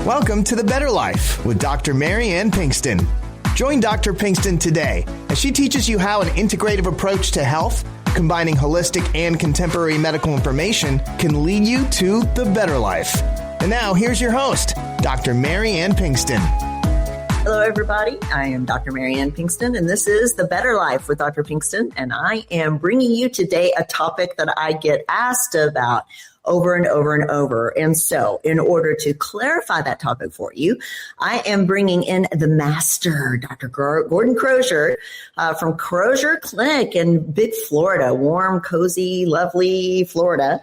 Welcome to The Better Life with Dr. Ann Pinkston. Join Dr. Pinkston today as she teaches you how an integrative approach to health, combining holistic and contemporary medical information, can lead you to the better life. And now, here's your host, Dr. Ann Pinkston. Hello, everybody. I am Dr. Ann Pinkston, and this is The Better Life with Dr. Pinkston. And I am bringing you today a topic that I get asked about over and over and over. And so in order to clarify that topic for you, I am bringing in the master, Dr. Gordon Crozier, from Crozier Clinic in Big Florida, warm, cozy, lovely Florida.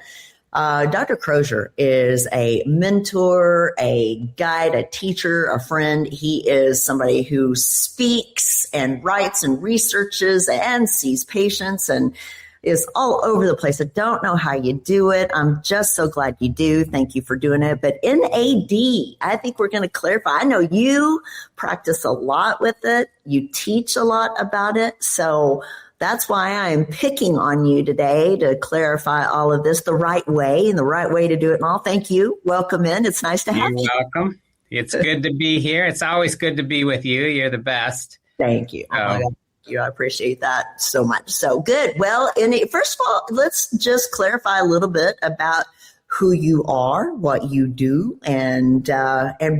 Dr. Crozier is a mentor, a guide, a teacher, a friend. He is somebody who speaks and writes and researches and sees patients and is all over the place. I don't know how you do it. I'm just so glad you do. Thank you for doing it. But NAD, I think we're going to clarify. I know you practice a lot with it. You teach a lot about it. So that's why I am picking on you today to clarify all of this the right way and the right way to do it and all. Thank you. Welcome in. It's nice to have you. You're welcome. It's good to be here. It's always good to be with you. You're the best. Thank you. I appreciate that so much. So good. Well, first of all, let's just clarify a little bit about who you are, what you do, and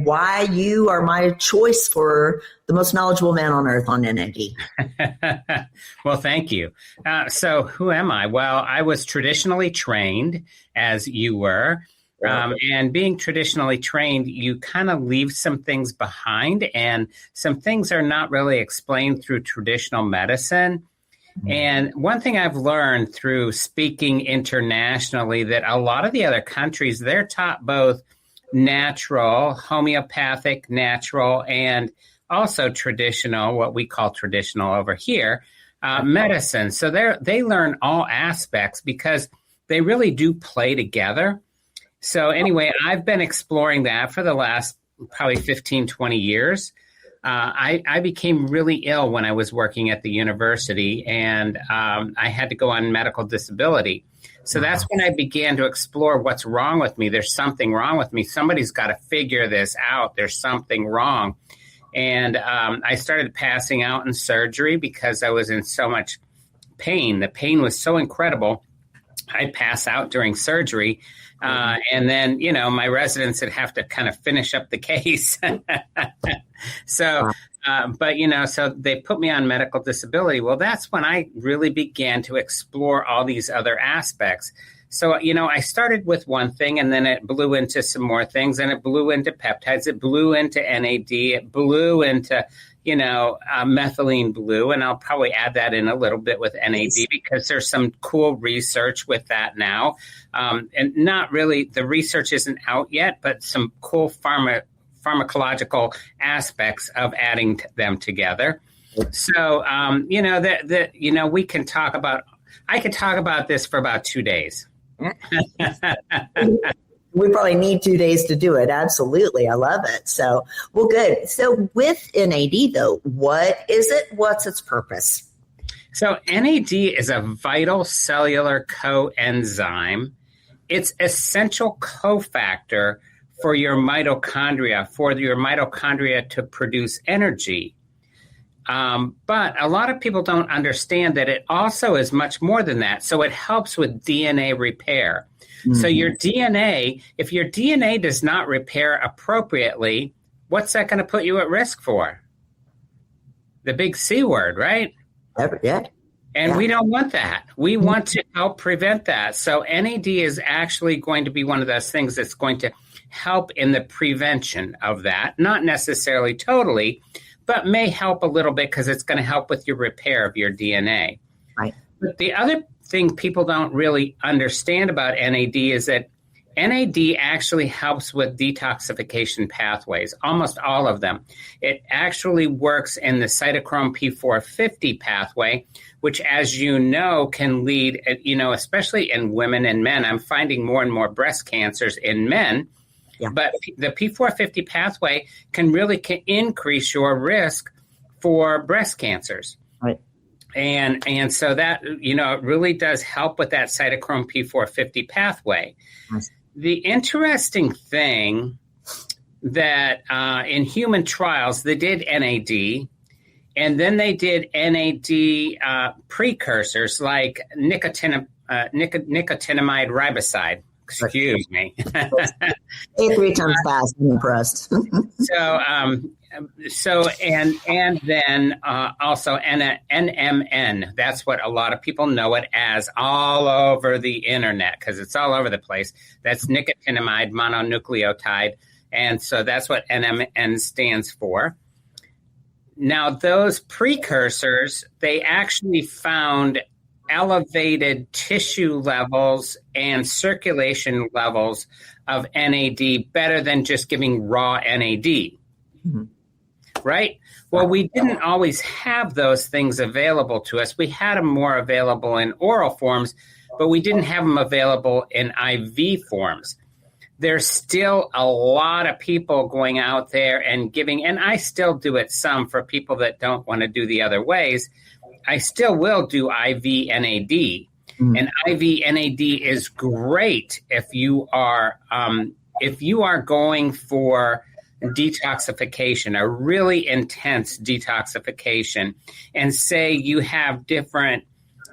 why you are my choice for the most knowledgeable man on earth on NAD. Well, thank you. So who am I? Well, I was traditionally trained, as you were. And being traditionally trained, you kind of leave some things behind, and some things are not really explained through traditional medicine. And one thing I've learned through speaking internationally, that a lot of the other countries, they're taught both natural, homeopathic, natural, and also traditional, what we call traditional over here, medicine. So they learn all aspects because they really do play together. So anyway, I've been exploring that for the last probably 15, 20 years. I became really ill when I was working at the university, and I had to go on medical disability. So that's when I began to explore what's wrong with me. There's something wrong with me. Somebody's got to figure this out. There's something wrong. And I started passing out in surgery because I was in so much pain. The pain was so incredible. I'd pass out during surgery. And then, my residents would have to kind of finish up the case. So they put me on medical disability. Well, that's when I really began to explore all these other aspects. So, I started with one thing, and then it blew into some more things, and it blew into peptides. It blew into NAD. It blew into methylene blue, and I'll probably add that in a little bit with NAD because there's some cool research with that now. And not really, the research isn't out yet, but some cool pharmacological aspects of adding them together. So, we can talk about, I could talk about this for about 2 days. We probably need 2 days to do it. Absolutely. I love it. So, well, good. So with NAD, though, what is it? What's its purpose? So NAD is a vital cellular coenzyme. It's essential cofactor for your mitochondria to produce energy. But a lot of people don't understand that it also is much more than that. So it helps with DNA repair. Mm-hmm. So your DNA, if your DNA does not repair appropriately, what's that going to put you at risk for? The big C word, right? Yeah. And we don't want that. We want to help prevent that. So NAD is actually going to be one of those things that's going to help in the prevention of that. Not necessarily totally, but may help a little bit because it's going to help with your repair of your DNA. Right. But the other thing people don't really understand about NAD is that NAD actually helps with detoxification pathways, almost all of them. It actually works in the cytochrome P450 pathway, which, as you know, can lead, especially in women and men. I'm finding more and more breast cancers in men. Yeah. But the P450 pathway can really increase your risk for breast cancers. Right. And so that, it really does help with that cytochrome P450 pathway. Nice. The interesting thing that in human trials, they did NAD, and then they did NAD precursors like nicotinamide riboside. Excuse me. Say 3 times fast. I'm impressed. And then also NMN. That's what a lot of people know it as all over the internet because it's all over the place. That's nicotinamide mononucleotide. And so that's what NMN stands for. Now, those precursors, they actually found elevated tissue levels and circulation levels of NAD better than just giving raw NAD. Mm-hmm. Right? Well, we didn't always have those things available to us. We had them more available in oral forms, but we didn't have them available in IV forms. There's still a lot of people going out there and giving, and I still do it some for people that don't want to do the other ways. I still will do IV NAD. And IV NAD is great if you are going for detoxification, a really intense detoxification, and say you have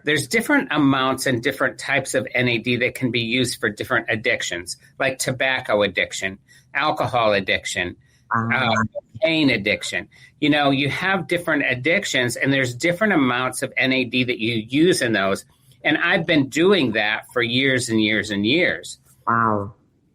there's different amounts and different types of NAD that can be used for different addictions, like tobacco addiction, alcohol addiction, pain addiction. You know, you have different addictions and there's different amounts of NAD that you use in those. And I've been doing that for years and years and years. Wow.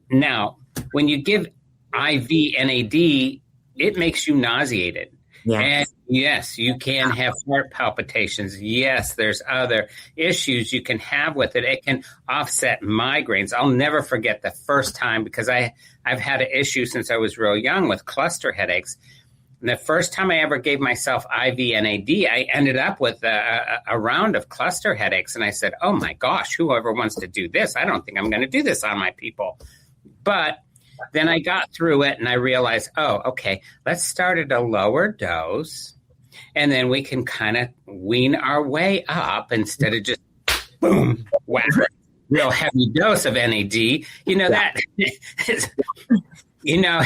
Now, when you give IV NAD, it makes you nauseated. Yes. And yes, you can have heart palpitations. Yes, there's other issues you can have with it. It can offset migraines. I'll never forget the first time because I've had an issue since I was real young with cluster headaches. And the first time I ever gave myself IV NAD, I ended up with a round of cluster headaches. And I said, oh my gosh, whoever wants to do this, I don't think I'm going to do this on my people. But then I got through it and I realized, oh, okay, let's start at a lower dose and then we can kind of wean our way up instead of just boom, whack, real heavy dose of NAD. You know, that is, you know,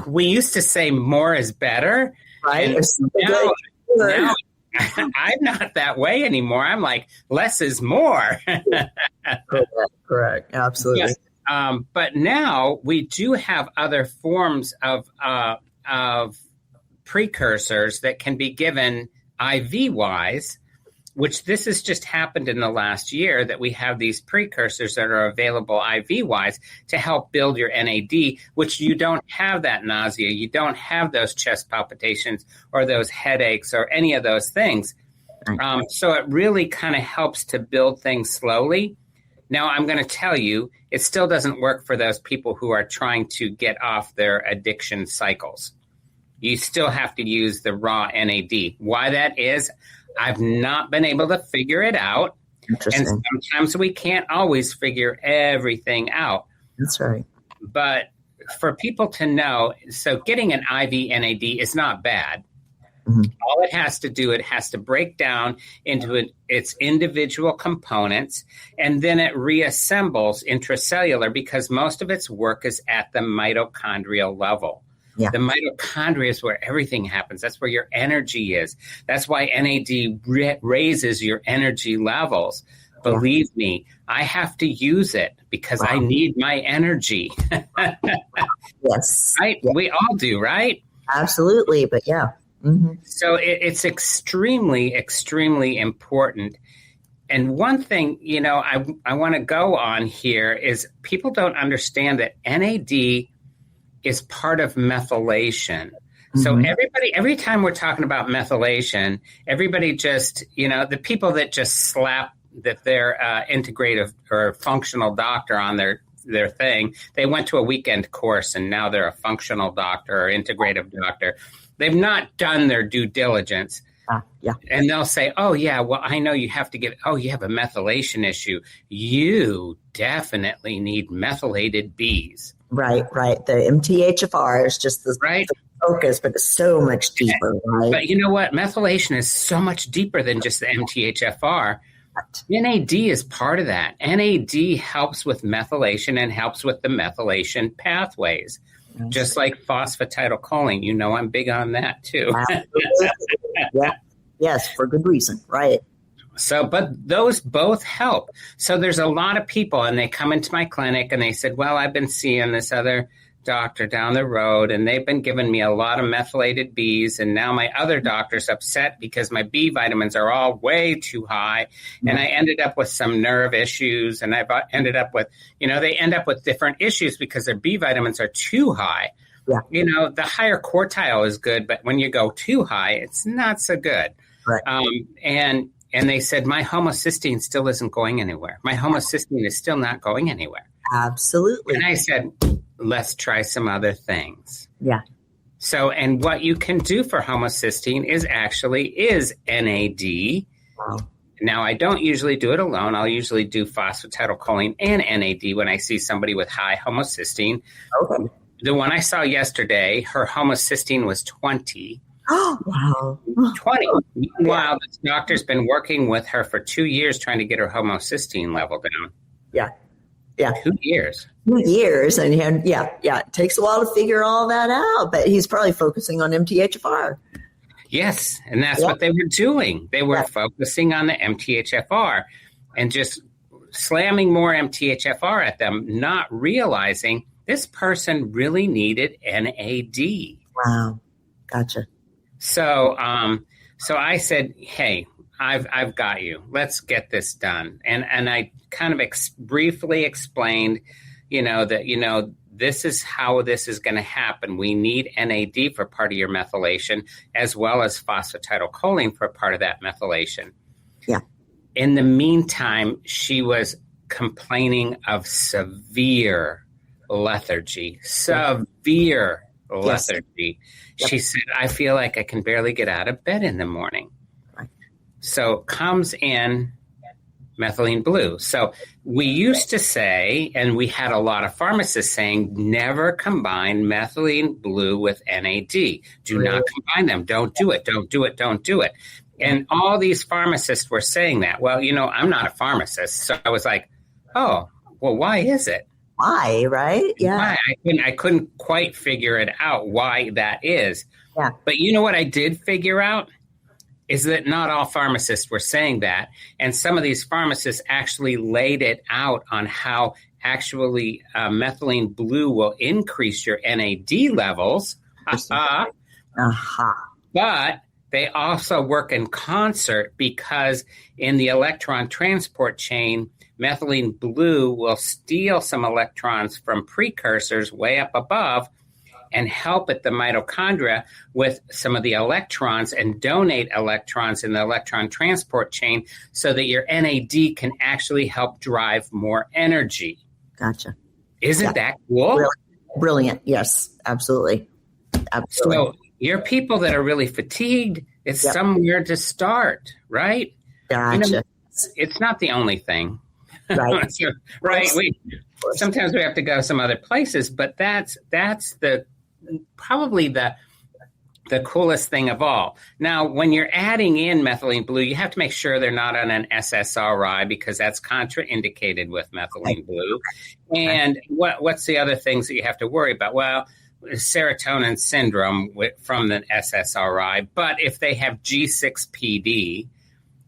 we used to say more is better. Right. Now I'm not that way anymore. I'm like, less is more. Correct. Absolutely. Yes. But now we do have other forms of precursors that can be given IV-wise, which this has just happened in the last year that we have these precursors that are available IV-wise to help build your NAD, which you don't have that nausea, you don't have those chest palpitations or those headaches or any of those things. So it really kind of helps to build things slowly. Now, I'm going to tell you, it still doesn't work for those people who are trying to get off their addiction cycles. You still have to use the raw NAD. Why that is, I've not been able to figure it out. And sometimes we can't always figure everything out. That's right. But for people to know, so getting an IV NAD is not bad. Mm-hmm. All it has to do, it has to break down into its individual components, and then it reassembles intracellular because most of its work is at the mitochondrial level. Yeah. The mitochondria is where everything happens. That's where your energy is. That's why NAD raises your energy levels. Believe me, I have to use it because I need my energy. Yes. Right? Yeah. We all do, right? Absolutely. But yeah. Mm-hmm. So it's extremely, extremely important. And one thing, you know, I want to go on here is people don't understand that NAD is part of methylation. Mm-hmm. So every time we're talking about methylation, everybody just, you know, the people that just slap that they're integrative or functional doctor on their thing, they went to a weekend course and now they're a functional doctor or integrative doctor. They've not done their due diligence. Yeah. And they'll say, oh, yeah, well, I know you have to get, you have a methylation issue. You definitely need methylated Bs. Right. The MTHFR is just the focus, but it's so much deeper, right? But you know what? Methylation is so much deeper than just the MTHFR. NAD is part of that. NAD helps with methylation and helps with the methylation pathways. just like phosphatidylcholine. You know, I'm big on that too. Yeah. Yes, for good reason. Right. So, but those both help. So there's a lot of people, and they come into my clinic and they said, well, I've been seeing this other doctor down the road, and they've been giving me a lot of methylated Bs, and now my other doctor's upset because my B vitamins are all way too high, and I ended up with some nerve issues, and I've ended up with, they end up with different issues because their B vitamins are too high. Yeah. The higher quartile is good, but when you go too high, it's not so good. Right. And they said, my homocysteine still isn't going anywhere. My homocysteine is still not going anywhere. Absolutely. And I said, let's try some other things. Yeah. So, and what you can do for homocysteine is NAD. Wow. Now, I don't usually do it alone. I'll usually do phosphatidylcholine and NAD when I see somebody with high homocysteine. Okay. The one I saw yesterday, her homocysteine was 20. Oh, wow. 20. Meanwhile, this doctor's been working with her for 2 years trying to get her homocysteine level down. Yeah. Yeah. 2 years. 2 years. And it takes a while to figure all that out, but he's probably focusing on MTHFR. Yes. And that's what they were doing. They were focusing on the MTHFR and just slamming more MTHFR at them, not realizing this person really needed NAD. Wow. Gotcha. So I said, hey, I've got you. Let's get this done. And I kind of briefly explained, that, this is how this is going to happen. We need NAD for part of your methylation, as well as phosphatidylcholine for part of that methylation. Yeah. In the meantime, she was complaining of severe lethargy. Lethargy. Yep. She said, I feel like I can barely get out of bed in the morning. Right. So comes in methylene blue. So we used to say, and we had a lot of pharmacists saying, never combine methylene blue with NAD. Do not combine them. Don't do it. Don't do it. Don't do it. And all these pharmacists were saying that. Well, I'm not a pharmacist. So I was like, oh, well, why is it? Why, right? Yeah. Why? I couldn't quite figure it out why that is. Yeah. But you know what I did figure out? Is that not all pharmacists were saying that. And some of these pharmacists actually laid it out on how actually methylene blue will increase your NAD levels. But they also work in concert because in the electron transport chain, methylene blue will steal some electrons from precursors way up above and help at the mitochondria with some of the electrons and donate electrons in the electron transport chain so that your NAD can actually help drive more energy. Gotcha. Isn't that cool? Brilliant. Yes, absolutely. So your people that are really fatigued, it's somewhere to start, right? Gotcha. It's not the only thing. Right. Sometimes we have to go some other places, but that's probably the coolest thing of all. Now, when you're adding in methylene blue, you have to make sure they're not on an SSRI because that's contraindicated with methylene blue. And what's the other things that you have to worry about? Well, serotonin syndrome from the SSRI, but if they have G6PD,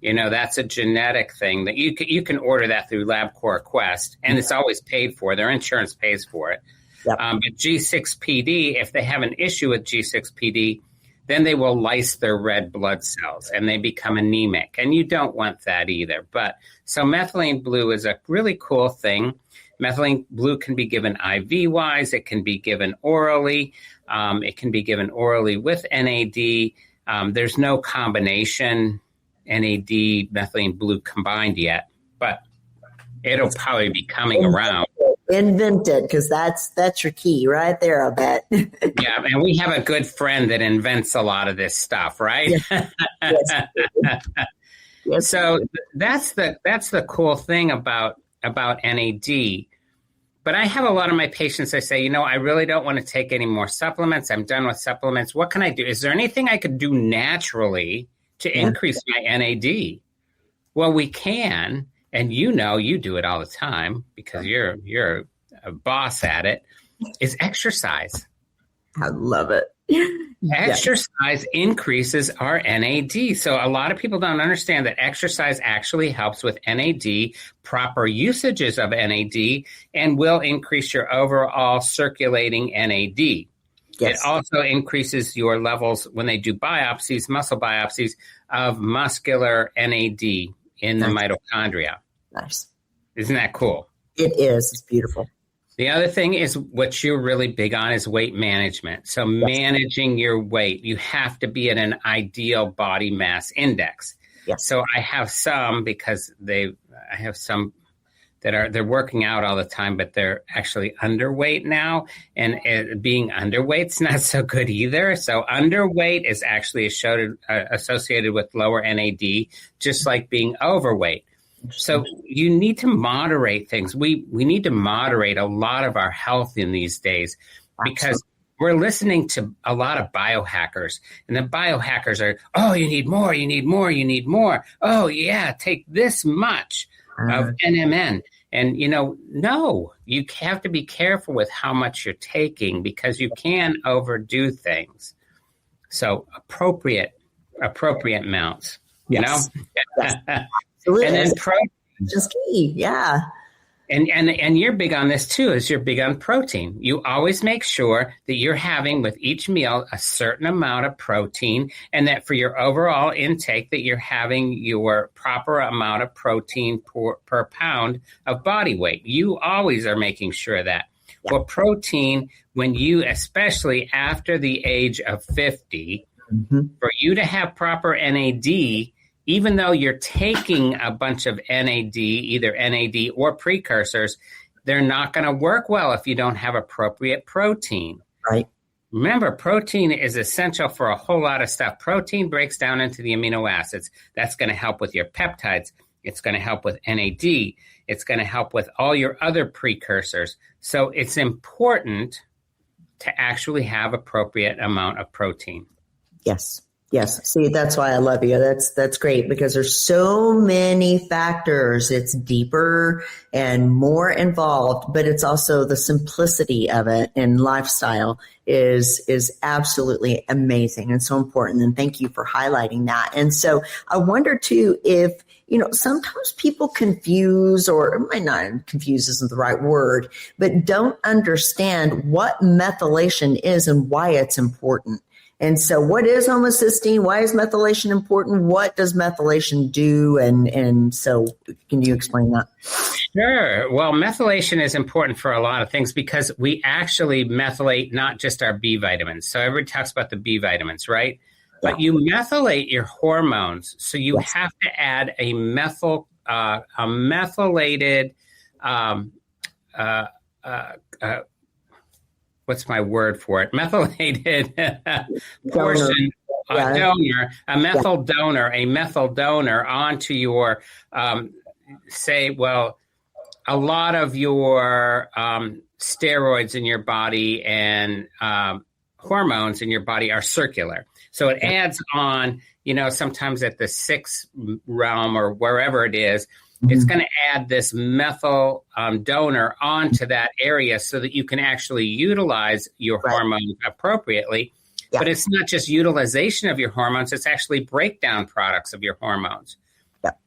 that's a genetic thing that you can order that through LabCorp Quest, and it's always paid for. Their insurance pays for it. Yep. But G6PD, if they have an issue with G6PD, then they will lyse their red blood cells and they become anemic. And you don't want that either. But so methylene blue is a really cool thing. Methylene blue can be given IV-wise. It can be given orally. It can be given orally with NAD. There's no combination NAD, methylene blue combined yet, but it'll probably be coming around. Invented, because that's your key right there, I bet. Yeah, and we have a good friend that invents a lot of this stuff, right? Yes. So that's the cool thing about NAD. But I have a lot of my patients that say, I really don't want to take any more supplements. I'm done with supplements. What can I do? Is there anything I could do naturally to increase my NAD? Well, we can, and you do it all the time because you're a boss at it, is exercise. I love it. Exercise increases our NAD. So a lot of people don't understand that exercise actually helps with NAD, proper usages of NAD, and will increase your overall circulating NAD. Yes. It also increases your levels when they do biopsies, muscle biopsies, of muscular NAD in the mitochondria. Nice. Isn't that cool? It is. It's beautiful. The other thing is what you're really big on is weight management. So managing your weight, you have to be at an ideal body mass index. Yes. So I have some because I have some that they're working out all the time, but they're actually underweight now. And being underweight's not so good either. So underweight is actually associated with lower NAD, just like being overweight. So you need to moderate things. We need to moderate a lot of our health in these days because we're listening to a lot of biohackers. And the biohackers are, oh, you need more, you need more, you need more. Oh, yeah, take this much of NMN. And, no, you have to be careful with how much you're taking because you can overdo things. So appropriate amounts, Yes. Yes. And then protein. Just key, yeah. And you're big on this too, is you're big on protein. You always make sure that you're having with each meal a certain amount of protein and that for your overall intake that you're having your proper amount of protein per pound of body weight. You always are making sure of that. Yeah. Well, protein, when you, especially after the age of 50, for you to have proper NAD, even though you're taking a bunch of NAD, either NAD or precursors, they're not going to work well if you don't have appropriate protein. Right. Remember, protein is essential for a whole lot of stuff. Protein breaks down into the amino acids. That's going to help with your peptides. It's going to help with NAD. It's going to help with all your other precursors. So it's important to actually have appropriate amount of protein. Yes. Yes. See, that's why I love you. That's great because there's so many factors. It's deeper and more involved, but it's also the simplicity of it and lifestyle is absolutely amazing and so important. And thank you for highlighting that. And so I wonder too, if, sometimes people confuse, or it might not, confuse isn't the right word, but don't understand what methylation is and why it's important. And so what is homocysteine? Why is methylation important? What does methylation do? And so can you explain that? Sure. Well, methylation is important for a lot of things because we actually methylate not just our B vitamins. So everybody talks about the B vitamins, right? Yeah. But you methylate your hormones. So you have to add a methylated, what's my word for it? Methylated portion, donor, a methyl donor onto your, a lot of your steroids in your body and hormones in your body are circular. So it adds on, sometimes at the 6th realm or wherever it is, it's going to add this methyl donor onto that area so that you can actually utilize your hormones appropriately. Yeah. But it's not just utilization of your hormones, it's actually breakdown products of your hormones. Yep.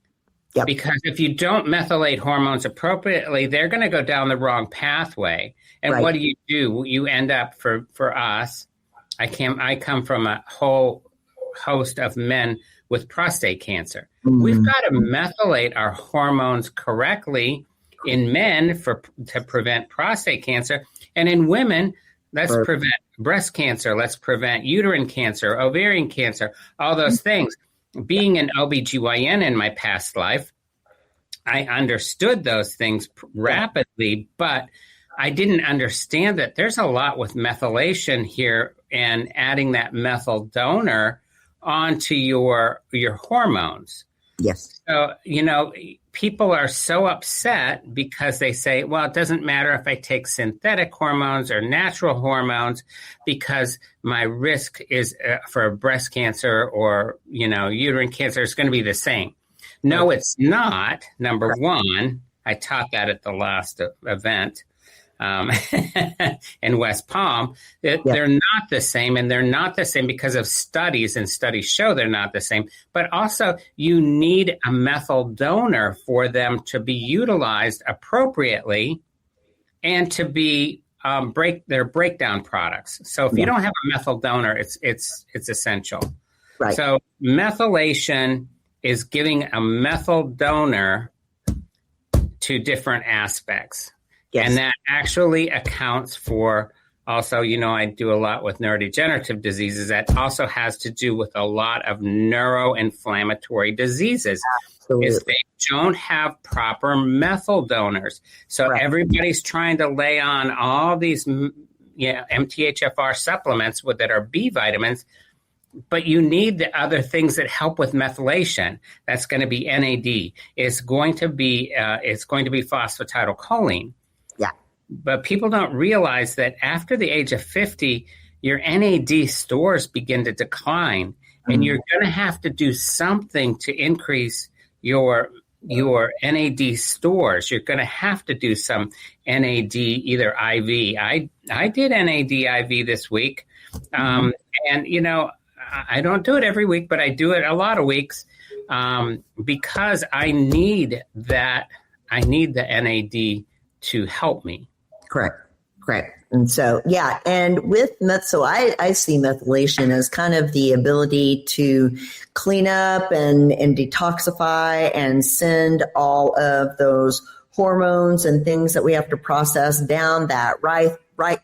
Because if you don't methylate hormones appropriately, they're going to go down the wrong pathway. And what do? You end up, for us, I come from a whole host of men with prostate cancer. We've got to methylate our hormones correctly in men to prevent prostate cancer. And in women, let's prevent breast cancer. Let's prevent uterine cancer, ovarian cancer, all those things. Being an OBGYN in my past life, I understood those things rapidly, but I didn't understand that there's a lot with methylation here and adding that methyl donor onto your hormones. Yes. So, people are so upset because they say, well, it doesn't matter if I take synthetic hormones or natural hormones because my risk is for breast cancer or, uterine cancer is going to be the same. No, it's not. Number one, I taught that at the last event. in West Palm. They're not the same, and they're not the same because of studies, and studies show they're not the same. But also, you need a methyl donor for them to be utilized appropriately and to be their breakdown products. So if you don't have a methyl donor, it's essential. Right. So methylation is giving a methyl donor to different aspects. Yes. And that actually accounts for also, I do a lot with neurodegenerative diseases. That also has to do with a lot of neuroinflammatory diseases. Absolutely. Is they don't have proper methyl donors. So everybody's trying to lay on all these MTHFR supplements that are B vitamins, but you need the other things that help with methylation. That's going to be NAD. It's going to be phosphatidylcholine. Yeah. But people don't realize that after the age of 50, your NAD stores begin to decline, and you're going to have to do something to increase your NAD stores. You're going to have to do some NAD, either IV. I did NAD IV this week, and I don't do it every week, but I do it a lot of weeks because I need that. I need the NAD to help me. Correct. And so, and with so I see methylation as kind of the ability to clean up and detoxify and send all of those hormones and things that we have to process down that right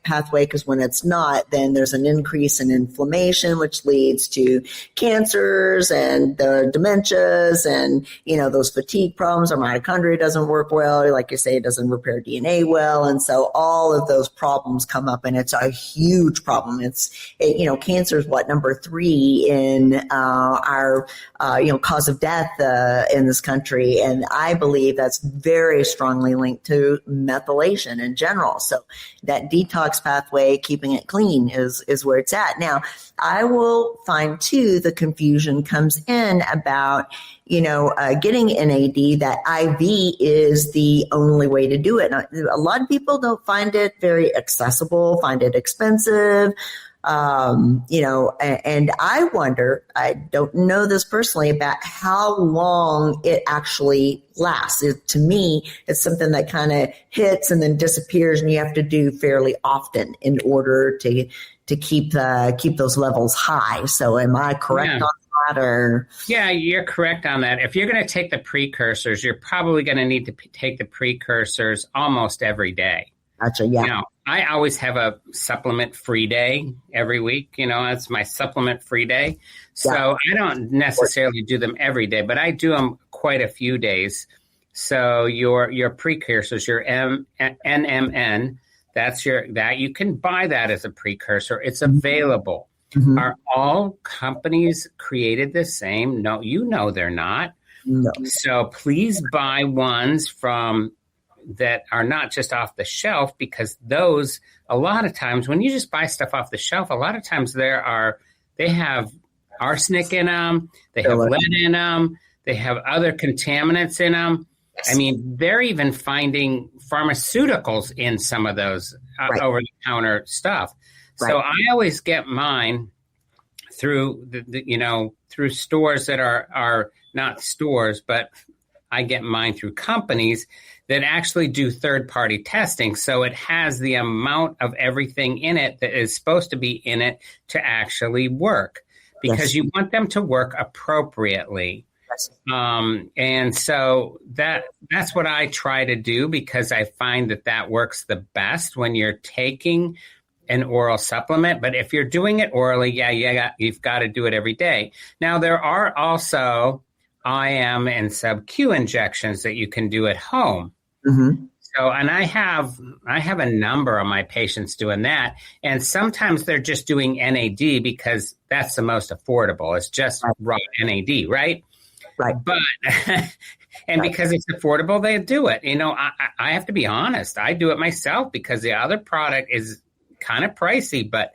pathway, because when it's not, then there's an increase in inflammation, which leads to cancers and the dementias and, those fatigue problems. Our mitochondria doesn't work well. Like you say, it doesn't repair DNA well. And so all of those problems come up, and it's a huge problem. Cancer is number 3 in our cause of death in this country. And I believe that's very strongly linked to methylation in general. So that detox pathway, keeping it clean is where it's at. Now, I will find too, the confusion comes in about, getting NAD, that IV is the only way to do it. A lot of people don't find it very accessible, find it expensive. And I wonder, I don't know this personally, about how long it actually lasts. To me, it's something that kind of hits and then disappears, and you have to do fairly often in order to keep those levels high. So am I correct on that? Or? Yeah, you're correct on that. If you're going to take the precursors, you're probably going to need to take the precursors almost every day. Gotcha, yeah. I always have a supplement-free day every week. It's my supplement-free day. So I don't necessarily do them every day, but I do them quite a few days. So your precursors, your NMN, that you can buy that as a precursor. It's available. Mm-hmm. Are all companies created the same? No, they're not. No. So please buy ones that are not just off the shelf, because those, a lot of times when you just buy stuff off the shelf, a lot of times they have arsenic in them, they have lead in them, they have other contaminants in them. Yes. I mean, they're even finding pharmaceuticals in some of those over-the-counter stuff. Right. So I always get mine through through stores that are not stores, but I get mine through companies that actually do third-party testing. So it has the amount of everything in it that is supposed to be in it to actually work, because you want them to work appropriately. Yes. And so that's what I try to do, because I find that works the best when you're taking an oral supplement. But if you're doing it orally, you've got to do it every day. Now, there are also IM and sub-Q injections that you can do at home. Mm-hmm. So, and I have a number of my patients doing that. And sometimes they're just doing NAD because that's the most affordable. It's just raw NAD, right? Right. But, and because it's affordable, they do it. I have to be honest. I do it myself because the other product is kind of pricey, but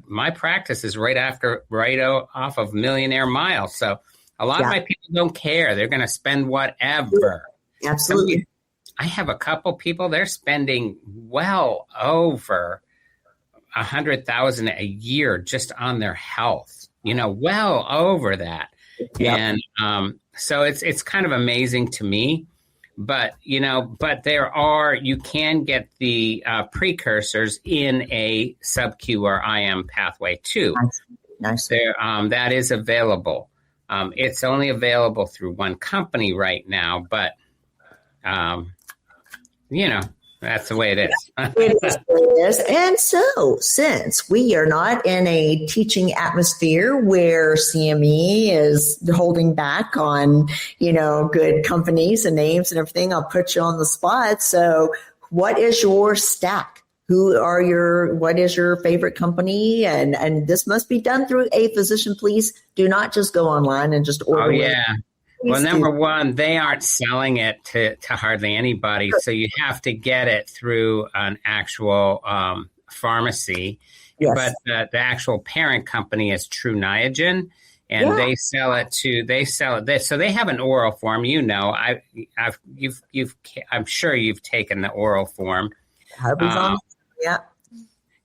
my practice is right off of Millionaire Mile. So a lot of my people don't care. They're going to spend whatever. Absolutely. I have a couple people, they're spending well over $100,000 a year just on their health, well over that. Yep. And so it's kind of amazing to me. But, you can get the precursors in a sub-Q or IM pathway too. Nice. That is available. It's only available through one company right now, but, that's the way it is. It is. And so, since we are not in a teaching atmosphere where CME is holding back on, good companies and names and everything, I'll put you on the spot. So, what is your stack? What is your favorite company? And this must be done through a physician. Please do not just go online and just order. Oh, yeah. Well, number one, they aren't selling it to hardly anybody, so you have to get it through an actual pharmacy. Yes. But the actual parent company is True Niagen, and they sell it. So they have an oral form. I'm sure you've taken the oral form. Yeah.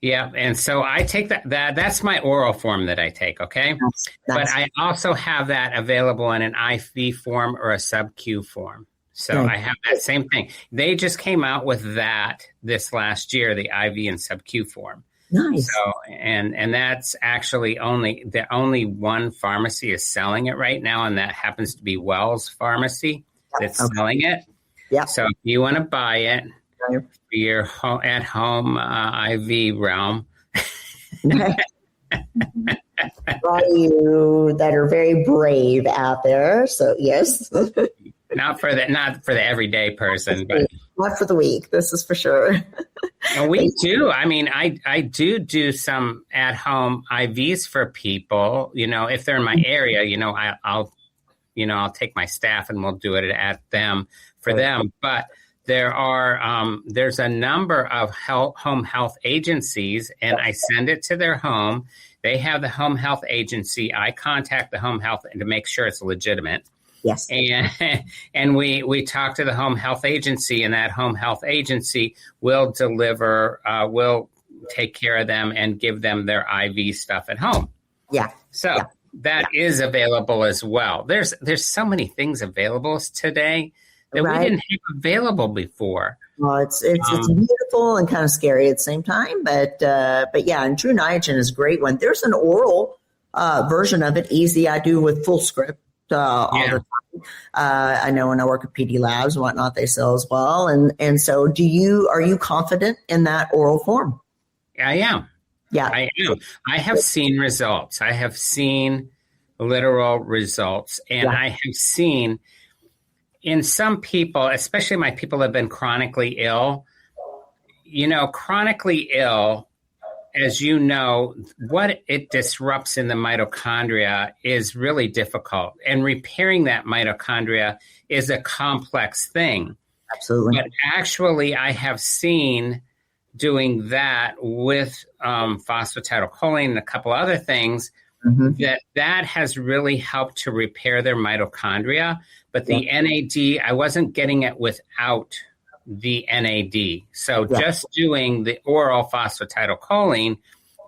Yeah, and so I take that's my oral form that I take, okay? But I also have that available in an IV form or a sub-Q form. So I have that same thing. They just came out with that this last year, the IV and sub-Q form. Nice. So, and that's actually only one pharmacy is selling it right now, and that happens to be Wells Pharmacy that's selling it. Yeah. So if you want to buy it, for your at-home IV realm. All you that are very brave out there. So yes. Not for the everyday person, but not for the weak. This is for sure. And we do. I mean, I do some at-home IVs for people. If they're in my area, I'll take my staff and we'll do it at them for them. But there's a number of home health agencies, and I send it to their home. They have the home health agency. I contact the home health to make sure it's legitimate. Yes. And we talk to the home health agency, and that home health agency will deliver, will take care of them and give them their IV stuff at home. Yeah. So that is available as well. There's so many things available today that we didn't have available before. Well, it's beautiful and kind of scary at the same time, but yeah, and True Niagen is a great one. There's an oral version of it, easy. I do with full script all the time. I know when I work at PD Labs and whatnot, they sell as well. And so, are you confident in that oral form? I am. Yeah, I am. I have seen results. I have seen literal results, and I have seen. In some people, especially my people that have been chronically ill, chronically ill, as you know, what it disrupts in the mitochondria is really difficult. And repairing that mitochondria is a complex thing. Absolutely. But actually, I have seen doing that with phosphatidylcholine and a couple other things, that has really helped to repair their mitochondria. But the NAD, I wasn't getting it without the NAD. So just doing the oral phosphatidylcholine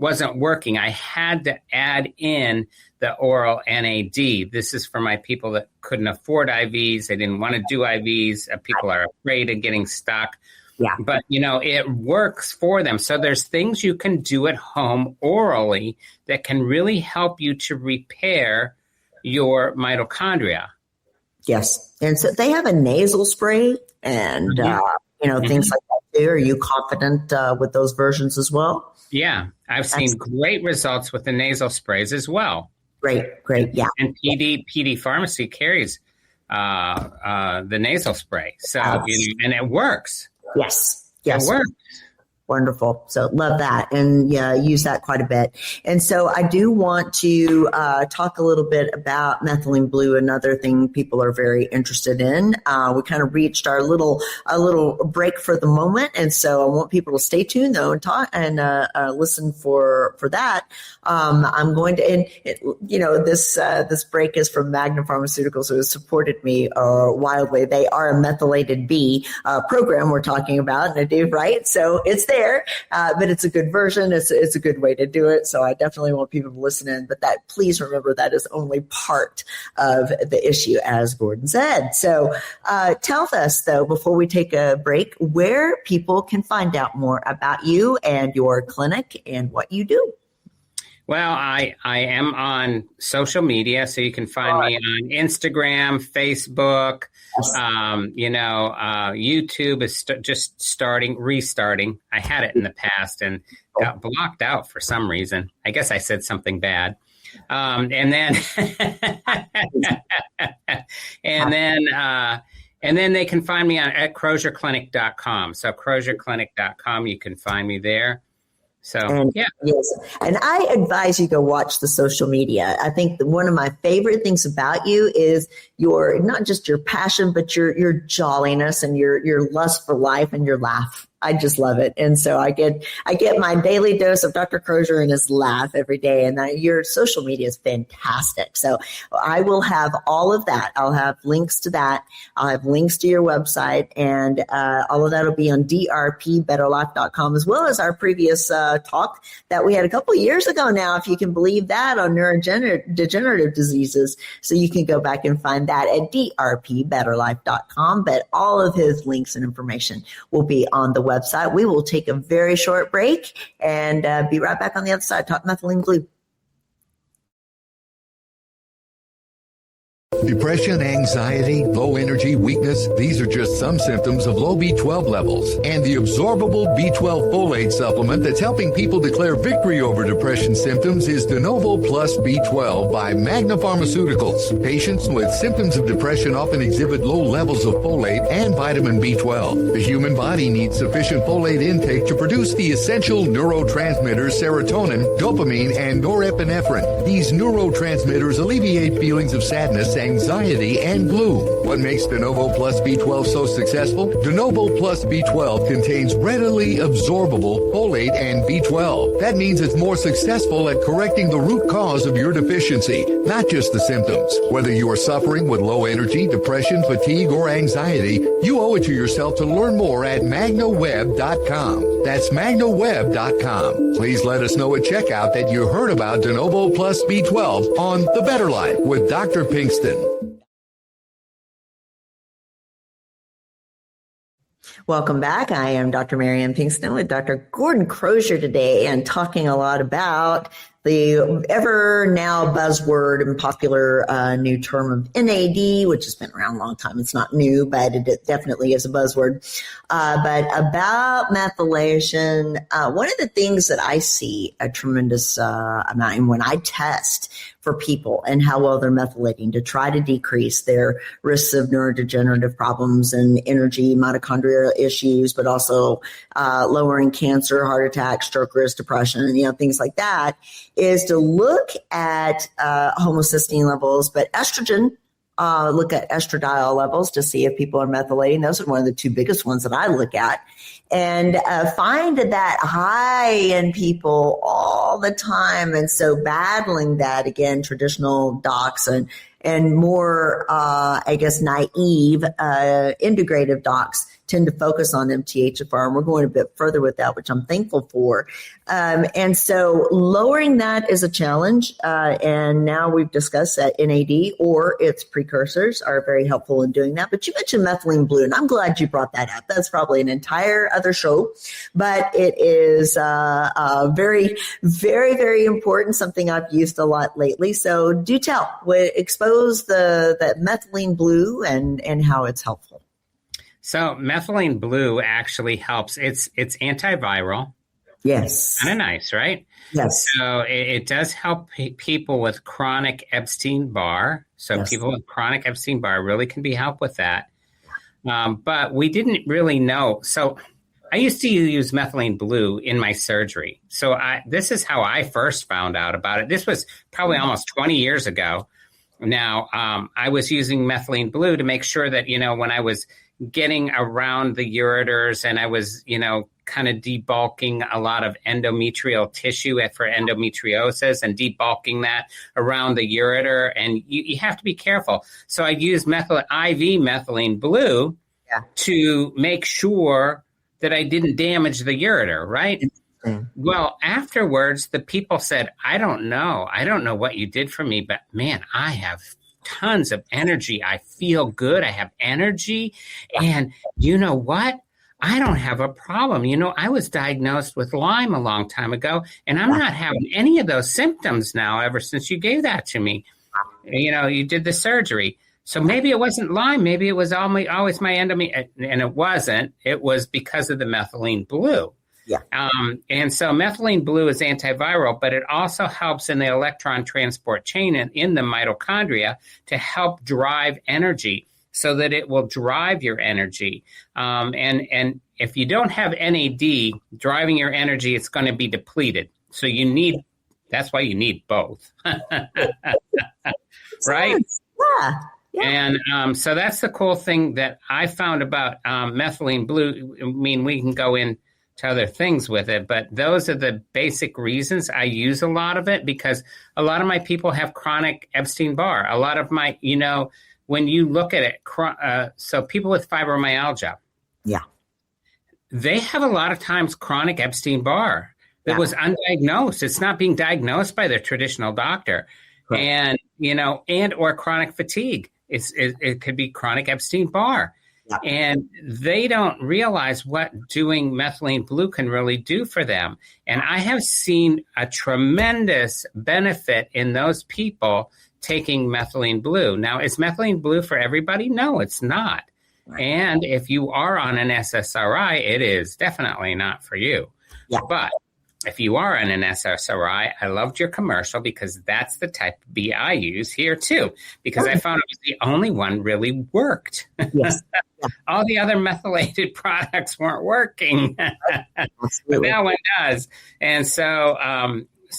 wasn't working. I had to add in the oral NAD. This is for my people that couldn't afford IVs. They didn't want to do IVs. People are afraid of getting stuck. Yeah. But, it works for them. So there's things you can do at home orally that can really help you to repair your mitochondria. Yes. And so they have a nasal spray and, things like that too. Are you confident with those versions as well? Yeah. I've seen great results with the nasal sprays as well. Great. Yeah. And PD Pharmacy carries the nasal spray. So, and it works. Yes. It works. Wonderful. So love that. And yeah, use that quite a bit. And so I do want to talk a little bit about methylene blue, another thing people are very interested in. We kind of reached our little break for the moment. And so I want people to stay tuned though and talk and listen for that. I'm going to, and this break is from Magna Pharmaceuticals, who has supported me wildly. They are a methylated B program we're talking about, Nadev, right? So it's there. But it's a good version. It's a good way to do it. So I definitely want people to listen in. But that, please remember, that is only part of the issue, as Gordon said. So tell us, though, before we take a break, where people can find out more about you and your clinic and what you do. Well, I am on social media, so you can find me on Instagram, Facebook. YouTube is just restarting. I had it in the past and got blocked out for some reason. I guess I said something bad. And then they can find me at CrozierClinic.com. So CrozierClinic.com, you can find me there. So, yeah. Yes. And I advise you go watch the social media. I think one of my favorite things about you is your, not just your passion, but your jolliness and your lust for life and your laugh. I just love it. And so I get my daily dose of Dr. Crozier and his laugh every day. And your social media is fantastic. So I will have all of that. I'll have links to that. I'll have links to your website, and all of that will be on drpbetterlife.com, as well as our previous talk that we had a couple of years ago now, if you can believe that, on neurodegenerative diseases. So you can go back and find that at drpbetterlife.com. But all of his links and information will be on the website. We will take a very short break and be right back on the other side. Talk methylene blue. Depression, anxiety, low energy, weakness, these are just some symptoms of low B12 levels. And the absorbable B12 folate supplement that's helping people declare victory over depression symptoms is De Novo Plus B12 by Magna Pharmaceuticals. Patients with symptoms of depression often exhibit low levels of folate and vitamin B12. The human body needs sufficient folate intake to produce the essential neurotransmitters serotonin, dopamine, and norepinephrine. These neurotransmitters alleviate feelings of sadness, anxiety, and gloom. What makes De Novo Plus B12 so successful? De Novo Plus B12 contains readily absorbable folate and B12. That means it's more successful at correcting the root cause of your deficiency, not just the symptoms. Whether you are suffering with low energy, depression, fatigue, or anxiety, you owe it to yourself to learn more at magnaweb.com. That's magnaweb.com. Please let us know at checkout that you heard about De Novo Plus B12 on The Better Life with Dr. Pinkston. Welcome back. I am Dr. Ann Pinkston with Dr. Gordon Crozier today, and talking a lot about the ever now buzzword and popular new term of NAD, which has been around a long time. It's not new, but it definitely is a buzzword. But about methylation, one of the things that I see a tremendous amount in when I test for people and how well they're methylating to try to decrease their risks of neurodegenerative problems and energy, mitochondrial issues, but also lowering cancer, heart attack, stroke risk, depression, and things like that, is to look at homocysteine levels, but estrogen, look at estradiol levels to see if people are methylating. Those are one of the two biggest ones that I look at. And find that high in people all the time. And so battling that, again, traditional docs and more, naive, integrative docs tend to focus on MTHFR, and we're going a bit further with that, which I'm thankful for. And so lowering that is a challenge. And now we've discussed that NAD or its precursors are very helpful in doing that. But you mentioned methylene blue, and I'm glad you brought that up. That's probably an entire other show, but it is very, very, very important, something I've used a lot lately. So do tell, expose the methylene blue and how it's helpful. So methylene blue actually helps. It's antiviral. Yes. Kind of nice, right? Yes. So it does help people with chronic Epstein-Barr. So yes. People with chronic Epstein-Barr really can be helped with that. But we didn't really know. So I used to use methylene blue in my surgery. So this is how I first found out about it. This was probably almost 20 years ago. Now, I was using methylene blue to make sure that, when I was getting around the ureters and I was, kind of debulking a lot of endometrial tissue for endometriosis and debulking that around the ureter. And you have to be careful. So I'd use IV methylene blue to make sure that I didn't damage the ureter, right? Well, afterwards, the people said, I don't know what you did for me, but man, I have tons of energy. I feel good. I have energy. And you know what? I don't have a problem. I was diagnosed with Lyme a long time ago, and I'm not having any of those symptoms now ever since you gave that to me. You did the surgery. So maybe it wasn't Lyme. Maybe it was always my endometrium. And it wasn't. It was because of the methylene blue. Yeah. And so methylene blue is antiviral, but it also helps in the electron transport chain and in the mitochondria to help drive energy so that it will drive your energy. And if you don't have NAD driving your energy, it's going to be depleted. So that's why you need both. Right? Yeah. Yeah. And so that's the cool thing that I found about methylene blue. I mean, we can go into other things with it, but those are the basic reasons I use a lot of it, because a lot of my people have chronic Epstein-Barr. A lot of my, when you look at it, so people with fibromyalgia, they have a lot of times chronic Epstein-Barr that was undiagnosed. It's not being diagnosed by their traditional doctor. Correct. And or chronic fatigue. It could be chronic Epstein-Barr. Yeah. And they don't realize what doing methylene blue can really do for them. And I have seen a tremendous benefit in those people taking methylene blue. Now, is methylene blue for everybody? No, it's not. Right. And if you are on an SSRI, it is definitely not for you. Yeah. But if you are on an SSRI, I loved your commercial because that's the type of B I use here too, because I found it was the only one really worked. Yes. All the other methylated products weren't working, but that one does. And so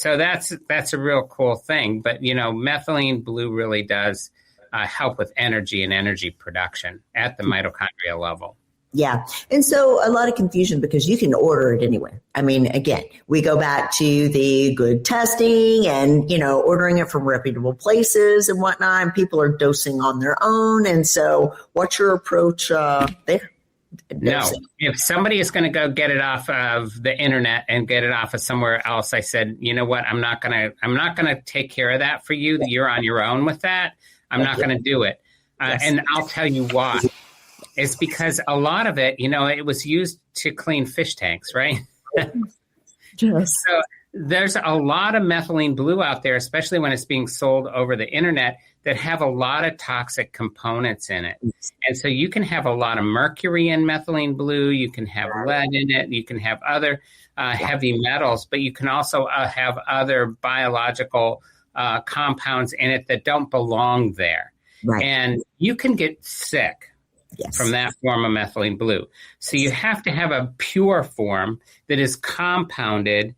that's a real cool thing. But, methylene blue really does help with energy and energy production at the mitochondrial level. Yeah. And so a lot of confusion because you can order it anywhere. I mean, again, we go back to the good testing and, ordering it from reputable places and whatnot, and people are dosing on their own. And so what's your approach there? No, if somebody is going to go get it off of the internet and get it off of somewhere else, I said, you know what? I'm not going to take care of that for you. You're on your own with that. I'm not going to do it. And I'll tell you why. It's because a lot of it, it was used to clean fish tanks, right? Yes. So there's a lot of methylene blue out there, especially when it's being sold over the internet, that have a lot of toxic components in it. And so you can have a lot of mercury in methylene blue. You can have lead in it. You can have other heavy metals, but you can also have other biological compounds in it that don't belong there. Right. And you can get sick. Yes. From that form of methylene blue. So you have to have a pure form that is compounded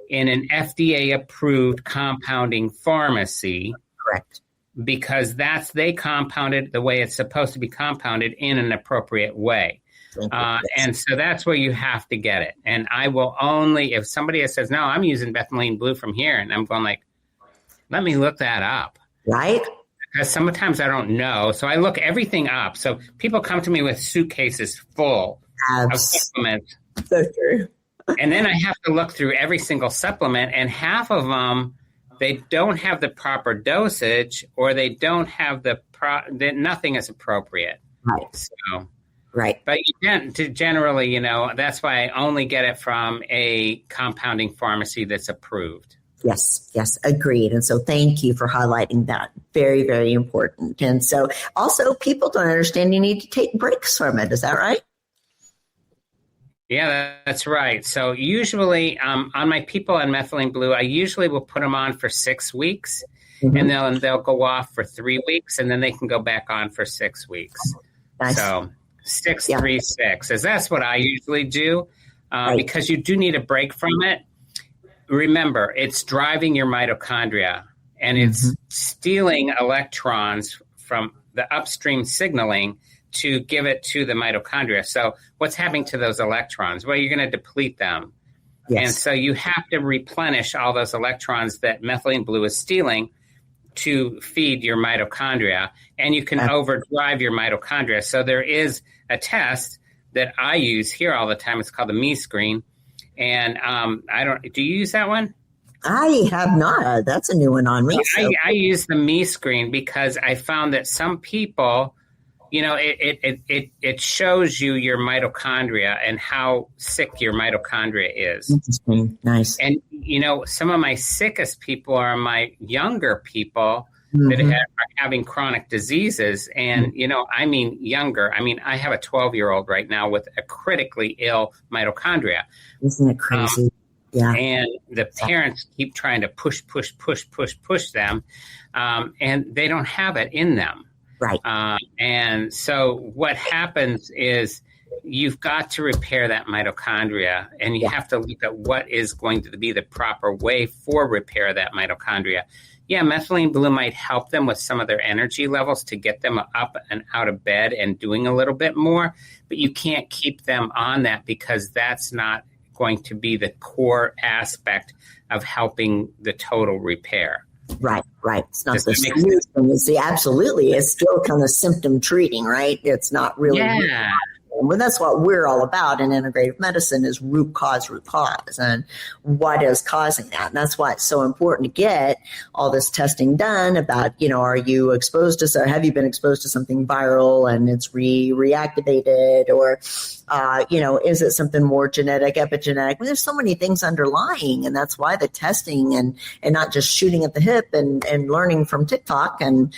in an FDA-approved compounding pharmacy. Correct. Because they compounded the way it's supposed to be compounded in an appropriate way. And so that's where you have to get it. And I will only, if somebody says, no, I'm using methylene blue from here, and I'm going like, let me look that up. Right. Because sometimes I don't know. So I look everything up. So people come to me with suitcases full of supplements. So true. And then I have to look through every single supplement. And half of them, they don't have the proper dosage, or they don't have nothing is appropriate. Right. So, right. But generally, that's why I only get it from a compounding pharmacy that's approved. Yes, agreed. And so thank you for highlighting that. Very, very important. And so also people don't understand you need to take breaks from it. Is that right? Yeah, that's right. So usually on my people on methylene blue, I usually will put them on for 6 weeks, and then they'll go off for 3 weeks, and then they can go back on for 6 weeks. Nice. So 6, 3, 6, as that's what I usually do. because you do need a break from it. Remember, it's driving your mitochondria, and it's stealing electrons from the upstream signaling to give it to the mitochondria. So what's happening to those electrons? Well, you're going to deplete them. Yes. And so you have to replenish all those electrons that methylene blue is stealing to feed your mitochondria, and you can overdrive your mitochondria. So there is a test that I use here all the time. It's called the Me Screen. And do you use that one? I have not. That's a new one on me. I use the Me Screen because I found that some people, it shows you your mitochondria and how sick your mitochondria is. Interesting. Nice. And, some of my sickest people are my younger people that are having chronic diseases. And, I mean younger. I mean, I have a 12-year-old right now with a critically ill mitochondria. Isn't it crazy? Yeah. And the parents keep trying to push them, and they don't have it in them. Right. And so what happens is you've got to repair that mitochondria, and you have to look at what is going to be the proper way for repair of that mitochondria. Yeah, methylene blue might help them with some of their energy levels to get them up and out of bed and doing a little bit more, but you can't keep them on that because that's not going to be the core aspect of helping the total repair. Right. It's not the solution. Absolutely. It's still kind of symptom treating, right? It's not really. Yeah. Well, that's what we're all about in integrative medicine is root cause, and what is causing that. And that's why it's so important to get all this testing done about, are you exposed to, have you been exposed to something viral and it's reactivated, or, is it something more genetic, epigenetic? There's so many things underlying, and that's why the testing and not just shooting at the hip and learning from TikTok and,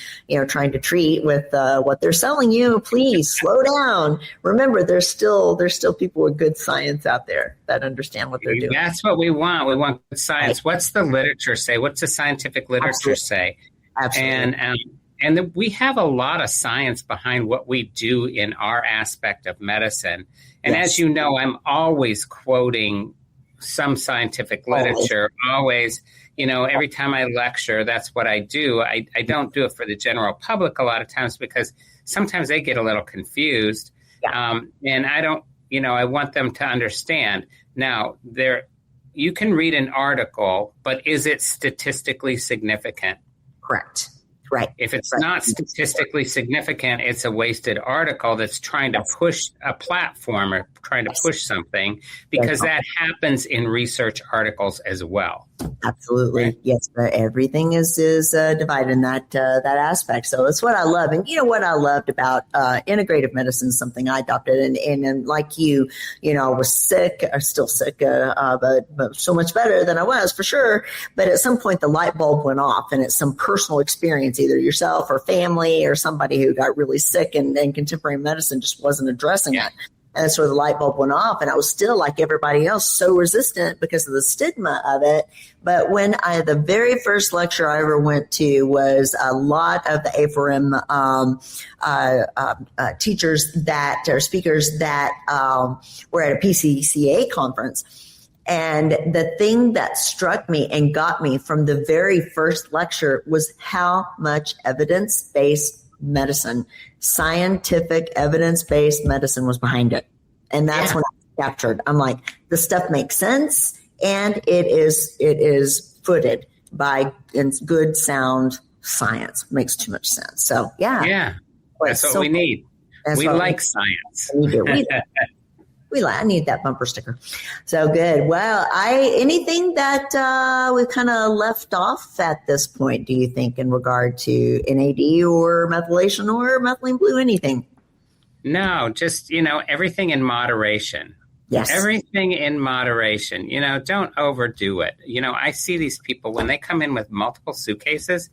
trying to treat with what they're selling you. Please slow down. Remember, there's still people with good science out there that understand what they're doing. That's what we want. We want good science. Right. What's the literature say? What's the scientific literature say? Absolutely. And we have a lot of science behind what we do in our aspect of medicine. And as you know, I'm always quoting some scientific literature, always. Every time I lecture, that's what I do. I don't do it for the general public a lot of times because sometimes they get a little confused. And I don't, I want them to understand. Now, you can read an article, but is it statistically significant? Correct. Right. If it's not statistically significant, it's a wasted article that's trying to push a platform or trying to push something, because that happens in research articles as well. Absolutely. Right? Yes. But everything is divided in that aspect. So it's what I love. And what I loved about integrative medicine is something I adopted. And like you, I was sick, or still sick, but so much better than I was for sure. But at some point the light bulb went off, and it's some personal experience, either yourself or family or somebody who got really sick, and contemporary medicine just wasn't addressing it. And so the light bulb went off, and I was still like everybody else, so resistant because of the stigma of it. But when the very first lecture I ever went to was a lot of the A4M teachers or speakers that were at a PCCA conference. And the thing that struck me and got me from the very first lecture was how much evidence-based medicine, scientific evidence-based medicine was behind it. And that's when I captured. I'm like, this stuff makes sense, and it is footed by good sound science. Makes too much sense. So that's what we need. We like science. We do. I need that bumper sticker. So good. Well, anything that we've kind of left off at this point, do you think, in regard to NAD or methylation or methylene blue, anything? No, just, everything in moderation. Yes. Everything in moderation. Don't overdo it. I see these people when they come in with multiple suitcases.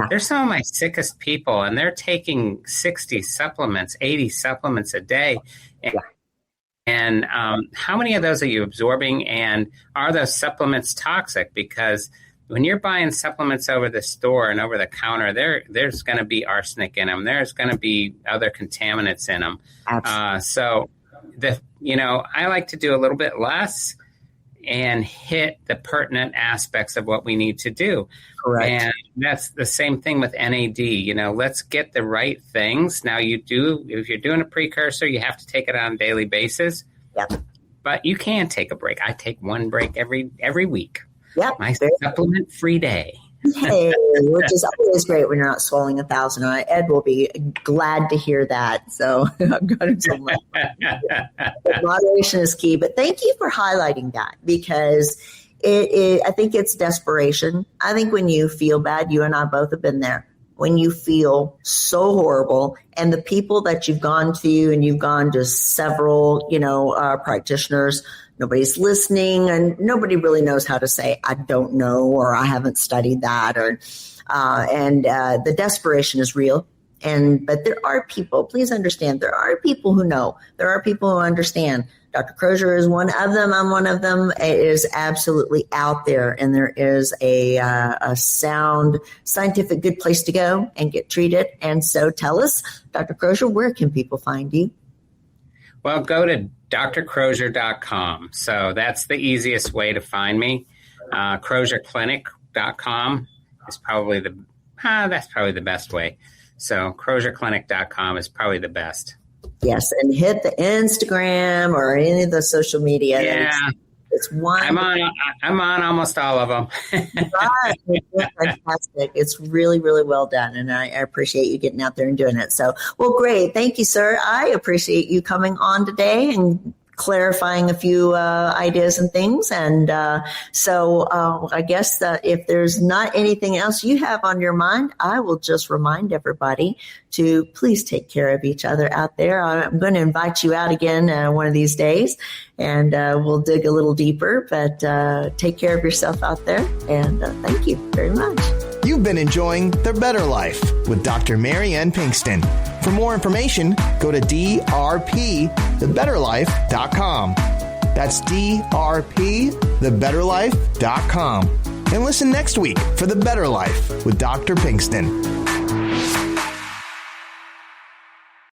They're some of my sickest people, and they're taking 60 supplements, 80 supplements a day. And how many of those are you absorbing? And are those supplements toxic? Because when you're buying supplements over the store and over the counter, there's going to be arsenic in them. There's going to be other contaminants in them. So I like to do a little bit less and hit the pertinent aspects of what we need to do. Correct. And that's the same thing with NAD. Let's get the right things. Now, if you're doing a precursor, you have to take it on a daily basis. Yep. But you can take a break. I take one break every week. Yep. My supplement-free day. Hey, which is always great when you're not swallowing 1,000. Ed will be glad to hear that. So I've got him so much. Moderation is key. But thank you for highlighting that, because I think it's desperation. I think when you feel bad, you and I both have been there. When you feel so horrible, and the people that you've gone to, and you've gone to several, practitioners, nobody's listening, and nobody really knows how to say, I don't know, or I haven't studied that, and the desperation is real. But there are people, please understand, there are people who know. There are people who understand. Dr. Crozier is one of them. I'm one of them. It is absolutely out there, and there is a sound, scientific, good place to go and get treated. And so tell us, Dr. Crozier, where can people find you? Well, go to drcrozier.com. So that's the easiest way to find me. CrozierClinic.com is probably that's probably the best way. So CrozierClinic.com is probably the best. Yes, and hit the Instagram or any of the social media. Yeah, it's one. I'm on almost all of them. Right. It's fantastic. It's really, really well done, and I appreciate you getting out there and doing it. So, well, great. Thank you, sir. I appreciate you coming on today and clarifying a few ideas and things. And so I guess that if there's not anything else you have on your mind, I will just remind everybody to please take care of each other out there. I'm going to invite you out again one of these days, and we'll dig a little deeper. But take care of yourself out there, and thank you very much. You've been enjoying The Better Life with Dr. Mary Ann Pinkston. For more information, go to drpthebetterlife.com. That's drpthebetterlife.com. And listen next week for The Better Life with Dr. Pinkston.